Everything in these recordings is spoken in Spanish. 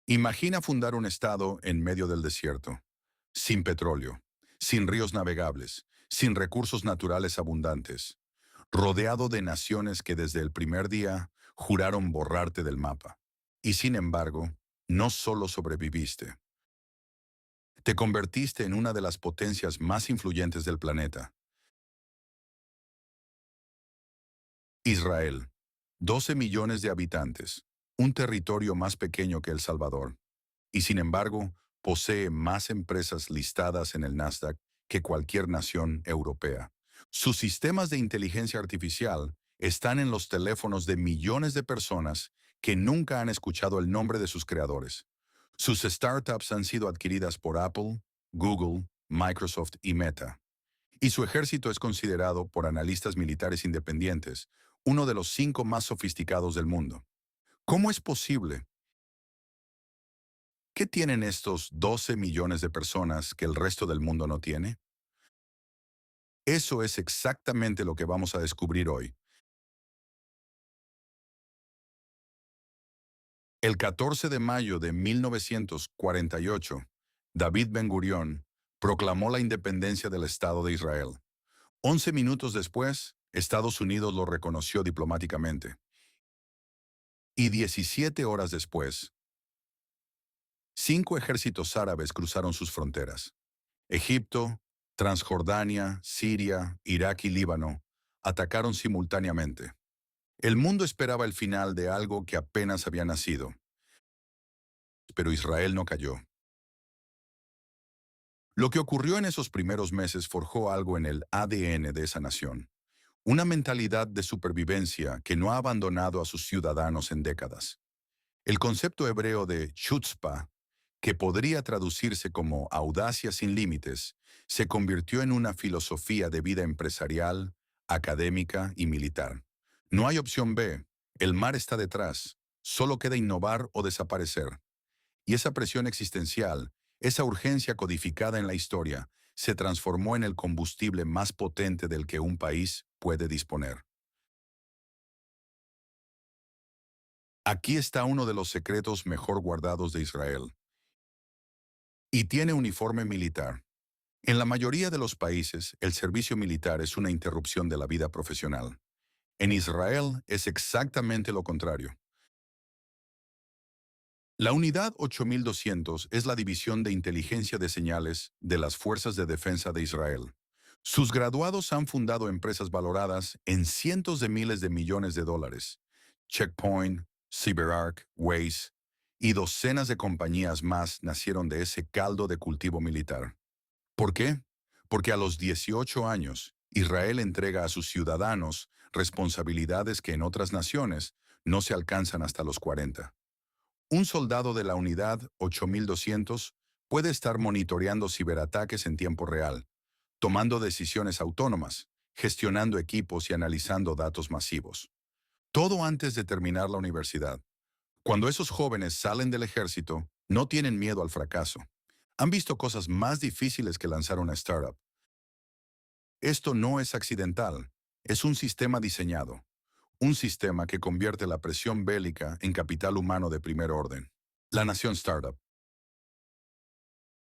Imagina fundar un estado en medio del desierto, sin petróleo, sin ríos navegables, sin recursos naturales abundantes, rodeado de naciones que desde el primer día juraron borrarte del mapa. Y sin embargo, no solo sobreviviste, te convertiste en una de las potencias más influyentes del planeta. Israel, 12 millones de habitantes, un territorio más pequeño que El Salvador, y sin embargo, posee más empresas listadas en el Nasdaq que cualquier nación europea. Sus sistemas de inteligencia artificial están en los teléfonos de millones de personas que nunca han escuchado el nombre de sus creadores. Sus startups han sido adquiridas por Apple, Google, Microsoft y Meta. Y su ejército es considerado por analistas militares independientes uno de los 5 más sofisticados del mundo. ¿Cómo es posible? ¿Qué tienen estos 12 millones de personas que el resto del mundo no tiene? Eso es exactamente lo que vamos a descubrir hoy. El 14 de mayo de 1948, David Ben-Gurión proclamó la independencia del Estado de Israel. 11 minutos después, Estados Unidos lo reconoció diplomáticamente. Y 17 horas después, 5 ejércitos árabes cruzaron sus fronteras. Egipto, Transjordania, Siria, Irak y Líbano atacaron simultáneamente. El mundo esperaba el final de algo que apenas había nacido, pero Israel no cayó. Lo que ocurrió en esos primeros meses forjó algo en el ADN de esa nación, una mentalidad de supervivencia que no ha abandonado a sus ciudadanos en décadas. El concepto hebreo de chutzpah, que podría traducirse como audacia sin límites, se convirtió en una filosofía de vida empresarial, académica y militar. No hay opción B, el mar está detrás, solo queda innovar o desaparecer. Y esa presión existencial, esa urgencia codificada en la historia, se transformó en el combustible más potente del que un país puede disponer. Aquí está uno de los secretos mejor guardados de Israel. Y tiene uniforme militar. En la mayoría de los países, el servicio militar es una interrupción de la vida profesional. En Israel es exactamente lo contrario. La Unidad 8200 es la división de inteligencia de señales de las Fuerzas de Defensa de Israel. Sus graduados han fundado empresas valoradas en cientos de miles de millones de dólares. Checkpoint, CyberArk, Waze y docenas de compañías más nacieron de ese caldo de cultivo militar. ¿Por qué? Porque a los 18 años, Israel entrega a sus ciudadanos responsabilidades que en otras naciones no se alcanzan hasta los 40. Un soldado de la unidad 8200 puede estar monitoreando ciberataques en tiempo real, tomando decisiones autónomas, gestionando equipos y analizando datos masivos. Todo antes de terminar la universidad. Cuando esos jóvenes salen del ejército, no tienen miedo al fracaso. Han visto cosas más difíciles que lanzar una startup. Esto no es accidental, es un sistema diseñado, un sistema que convierte la presión bélica en capital humano de primer orden. La Nación Startup.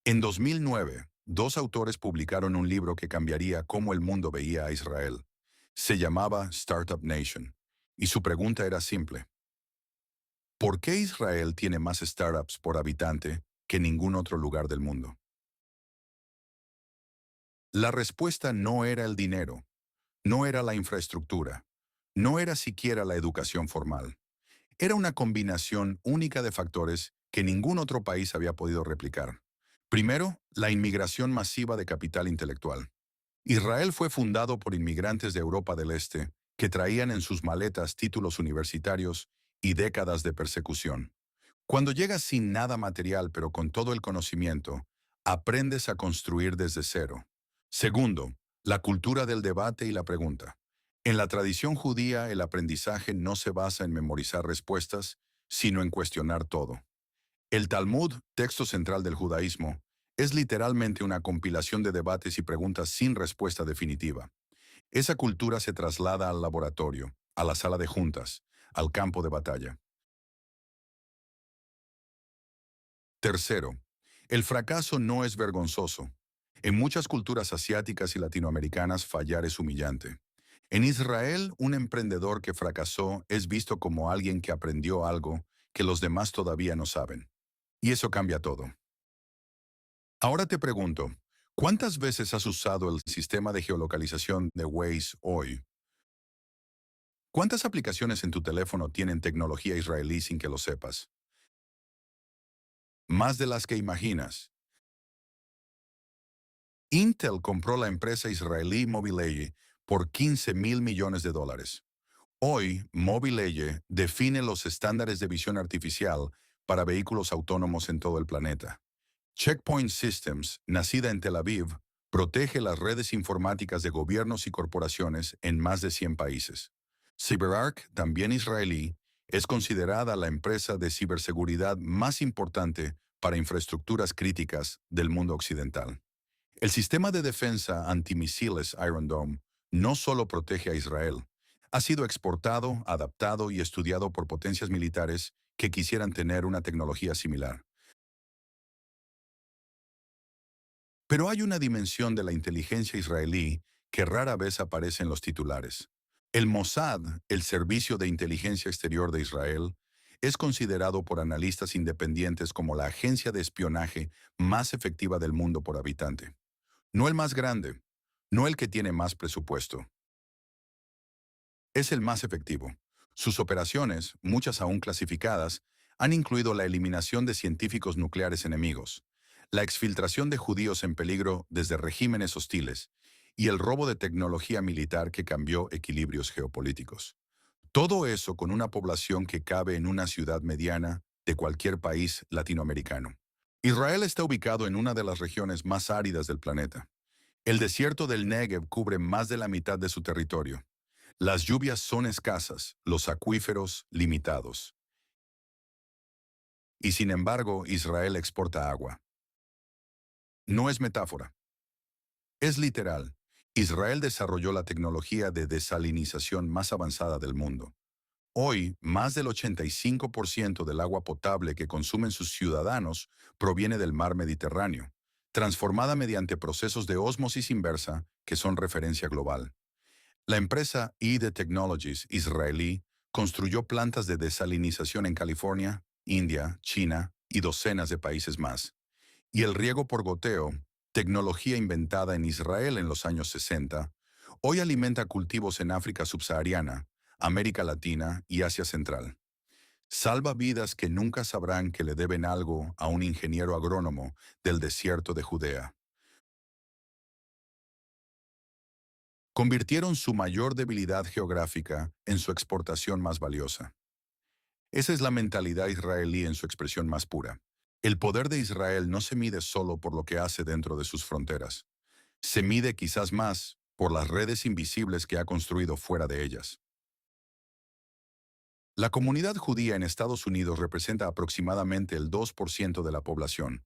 En 2009, 2 autores publicaron un libro que cambiaría cómo el mundo veía a Israel. Se llamaba Startup Nation, y su pregunta era simple. ¿Por qué Israel tiene más startups por habitante que ningún otro lugar del mundo? La respuesta no era el dinero, no era la infraestructura, no era siquiera la educación formal. Era una combinación única de factores que ningún otro país había podido replicar. Primero, la inmigración masiva de capital intelectual. Israel fue fundado por inmigrantes de Europa del Este que traían en sus maletas títulos universitarios y décadas de persecución. Cuando llegas sin nada material pero con todo el conocimiento, aprendes a construir desde cero. Segundo, la cultura del debate y la pregunta. En la tradición judía, el aprendizaje no se basa en memorizar respuestas, sino en cuestionar todo. El Talmud, texto central del judaísmo, es literalmente una compilación de debates y preguntas sin respuesta definitiva. Esa cultura se traslada al laboratorio, a la sala de juntas, al campo de batalla. Tercero, el fracaso no es vergonzoso. En muchas culturas asiáticas y latinoamericanas fallar es humillante. En Israel, un emprendedor que fracasó es visto como alguien que aprendió algo que los demás todavía no saben. Y eso cambia todo. Ahora te pregunto, ¿cuántas veces has usado el sistema de geolocalización de Waze hoy? ¿Cuántas aplicaciones en tu teléfono tienen tecnología israelí sin que lo sepas? Más de las que imaginas. Intel compró la empresa israelí Mobileye por 15.000 millones de dólares. Hoy, Mobileye define los estándares de visión artificial para vehículos autónomos en todo el planeta. Checkpoint Systems, nacida en Tel Aviv, protege las redes informáticas de gobiernos y corporaciones en más de 100 países. CyberArk, también israelí, es considerada la empresa de ciberseguridad más importante para infraestructuras críticas del mundo occidental. El sistema de defensa antimisiles Iron Dome no solo protege a Israel, ha sido exportado, adaptado y estudiado por potencias militares que quisieran tener una tecnología similar. Pero hay una dimensión de la inteligencia israelí que rara vez aparece en los titulares. El Mossad, el Servicio de Inteligencia Exterior de Israel, es considerado por analistas independientes como la agencia de espionaje más efectiva del mundo por habitante. No el más grande, no el que tiene más presupuesto. Es el más efectivo. Sus operaciones, muchas aún clasificadas, han incluido la eliminación de científicos nucleares enemigos, la exfiltración de judíos en peligro desde regímenes hostiles y el robo de tecnología militar que cambió equilibrios geopolíticos. Todo eso con una población que cabe en una ciudad mediana de cualquier país latinoamericano. Israel está ubicado en una de las regiones más áridas del planeta. El desierto del Negev cubre más de la mitad de su territorio. Las lluvias son escasas, los acuíferos limitados. Y sin embargo, Israel exporta agua. No es metáfora, es literal. Israel desarrolló la tecnología de desalinización más avanzada del mundo. Hoy, más del 85% del agua potable que consumen sus ciudadanos proviene del mar Mediterráneo, transformada mediante procesos de ósmosis inversa que son referencia global. La empresa EDE Technologies israelí construyó plantas de desalinización en California, India, China y docenas de países más. Y el riego por goteo, tecnología inventada en Israel en los años 60, hoy alimenta cultivos en África subsahariana, América Latina y Asia Central. Salva vidas que nunca sabrán que le deben algo a un ingeniero agrónomo del desierto de Judea. Convirtieron su mayor debilidad geográfica en su exportación más valiosa. Esa es la mentalidad israelí en su expresión más pura. El poder de Israel no se mide solo por lo que hace dentro de sus fronteras. Se mide quizás más por las redes invisibles que ha construido fuera de ellas. La comunidad judía en Estados Unidos representa aproximadamente el 2% de la población,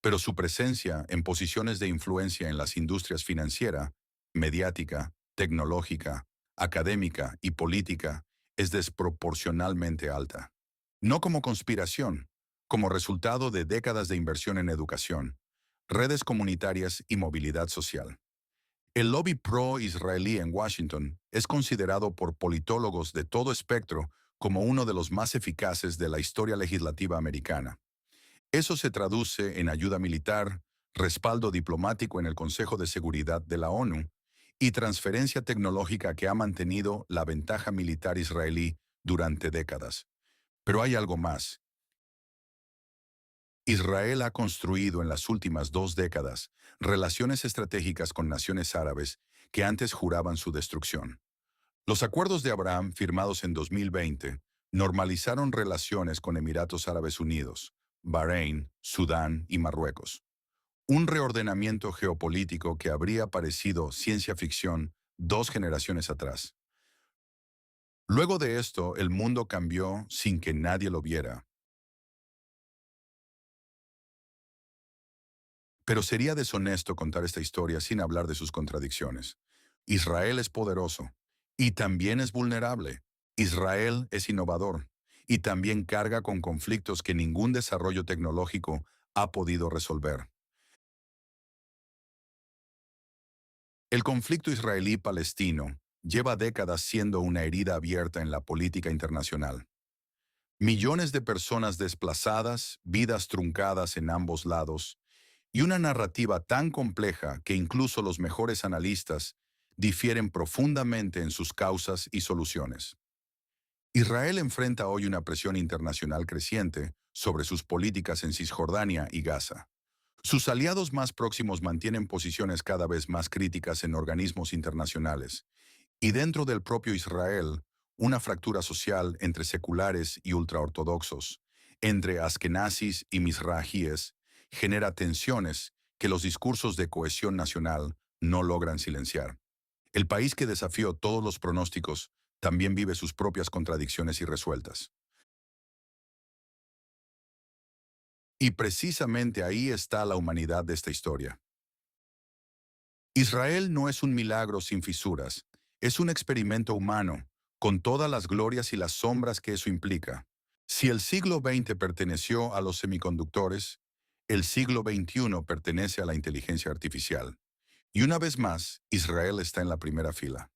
pero su presencia en posiciones de influencia en las industrias financiera, mediática, tecnológica, académica y política es desproporcionalmente alta. No como conspiración, como resultado de décadas de inversión en educación, redes comunitarias y movilidad social. El lobby pro-israelí en Washington es considerado por politólogos de todo espectro como uno de los más eficaces de la historia legislativa americana. Eso se traduce en ayuda militar, respaldo diplomático en el Consejo de Seguridad de la ONU y transferencia tecnológica que ha mantenido la ventaja militar israelí durante décadas. Pero hay algo más. Israel ha construido en las últimas 2 décadas relaciones estratégicas con naciones árabes que antes juraban su destrucción. Los acuerdos de Abraham, firmados en 2020, normalizaron relaciones con Emiratos Árabes Unidos, Bahrein, Sudán y Marruecos. Un reordenamiento geopolítico que habría parecido ciencia ficción 2 generaciones atrás. Luego de esto, el mundo cambió sin que nadie lo viera. Pero sería deshonesto contar esta historia sin hablar de sus contradicciones. Israel es poderoso y también es vulnerable. Israel es innovador y también carga con conflictos que ningún desarrollo tecnológico ha podido resolver. El conflicto israelí-palestino lleva décadas siendo una herida abierta en la política internacional. Millones de personas desplazadas, vidas truncadas en ambos lados, y una narrativa tan compleja que incluso los mejores analistas difieren profundamente en sus causas y soluciones. Israel enfrenta hoy una presión internacional creciente sobre sus políticas en Cisjordania y Gaza. Sus aliados más próximos mantienen posiciones cada vez más críticas en organismos internacionales, y dentro del propio Israel, una fractura social entre seculares y ultraortodoxos, entre askenazis y misrajíes, genera tensiones que los discursos de cohesión nacional no logran silenciar. El país que desafió todos los pronósticos también vive sus propias contradicciones irresueltas. Y precisamente ahí está la humanidad de esta historia. Israel no es un milagro sin fisuras, es un experimento humano, con todas las glorias y las sombras que eso implica. Si el siglo XX perteneció a los semiconductores, el siglo XXI pertenece a la inteligencia artificial. Y una vez más, Israel está en la primera fila.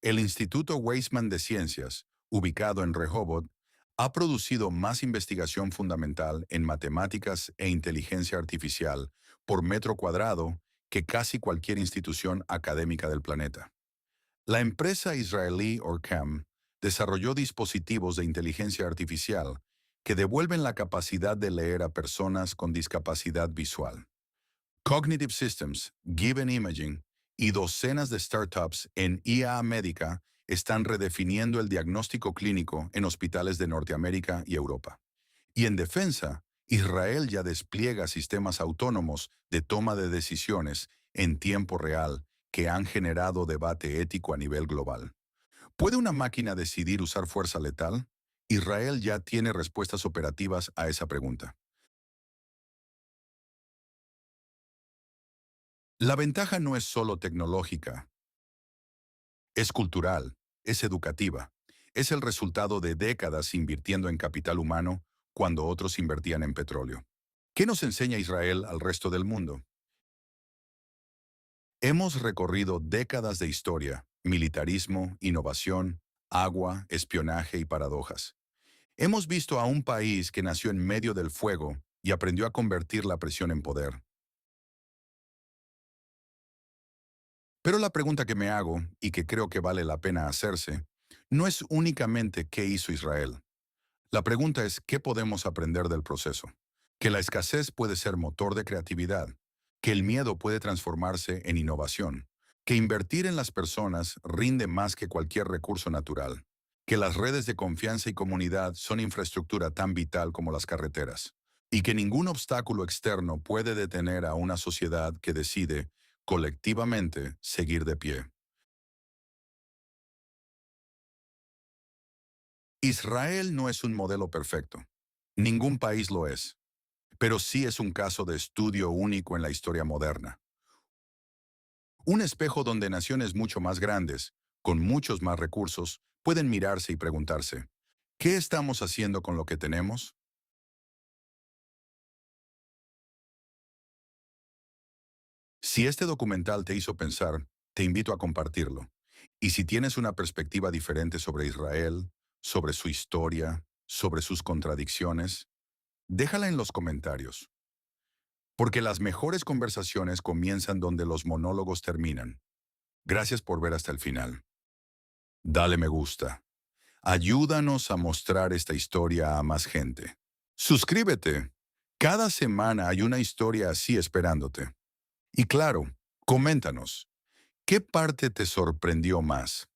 El Instituto Weizmann de Ciencias, ubicado en Rehovot, ha producido más investigación fundamental en matemáticas e inteligencia artificial por metro cuadrado que casi cualquier institución académica del planeta. La empresa israelí Orcam desarrolló dispositivos de inteligencia artificial que devuelven la capacidad de leer a personas con discapacidad visual. Cognitive Systems, Given Imaging y docenas de startups en IA médica están redefiniendo el diagnóstico clínico en hospitales de Norteamérica y Europa. Y en defensa, Israel ya despliega sistemas autónomos de toma de decisiones en tiempo real que han generado debate ético a nivel global. ¿Puede una máquina decidir usar fuerza letal? Israel ya tiene respuestas operativas a esa pregunta. La ventaja no es solo tecnológica, es cultural, es educativa, es el resultado de décadas invirtiendo en capital humano cuando otros invertían en petróleo. ¿Qué nos enseña Israel al resto del mundo? Hemos recorrido décadas de historia, militarismo, innovación, agua, espionaje y paradojas. Hemos visto a un país que nació en medio del fuego y aprendió a convertir la presión en poder. Pero la pregunta que me hago, y que creo que vale la pena hacerse, no es únicamente qué hizo Israel. La pregunta es qué podemos aprender del proceso. Que la escasez puede ser motor de creatividad, que el miedo puede transformarse en innovación, que invertir en las personas rinde más que cualquier recurso natural, que las redes de confianza y comunidad son infraestructura tan vital como las carreteras, y que ningún obstáculo externo puede detener a una sociedad que decide, colectivamente, seguir de pie. Israel no es un modelo perfecto. Ningún país lo es. Pero sí es un caso de estudio único en la historia moderna. Un espejo donde naciones mucho más grandes, con muchos más recursos, pueden mirarse y preguntarse, ¿qué estamos haciendo con lo que tenemos? Si este documental te hizo pensar, te invito a compartirlo. Y si tienes una perspectiva diferente sobre Israel, sobre su historia, sobre sus contradicciones, déjala en los comentarios. Porque las mejores conversaciones comienzan donde los monólogos terminan. Gracias por ver hasta el final. Dale me gusta. Ayúdanos a mostrar esta historia a más gente. Suscríbete. Cada semana hay una historia así esperándote. Y claro, coméntanos, ¿qué parte te sorprendió más?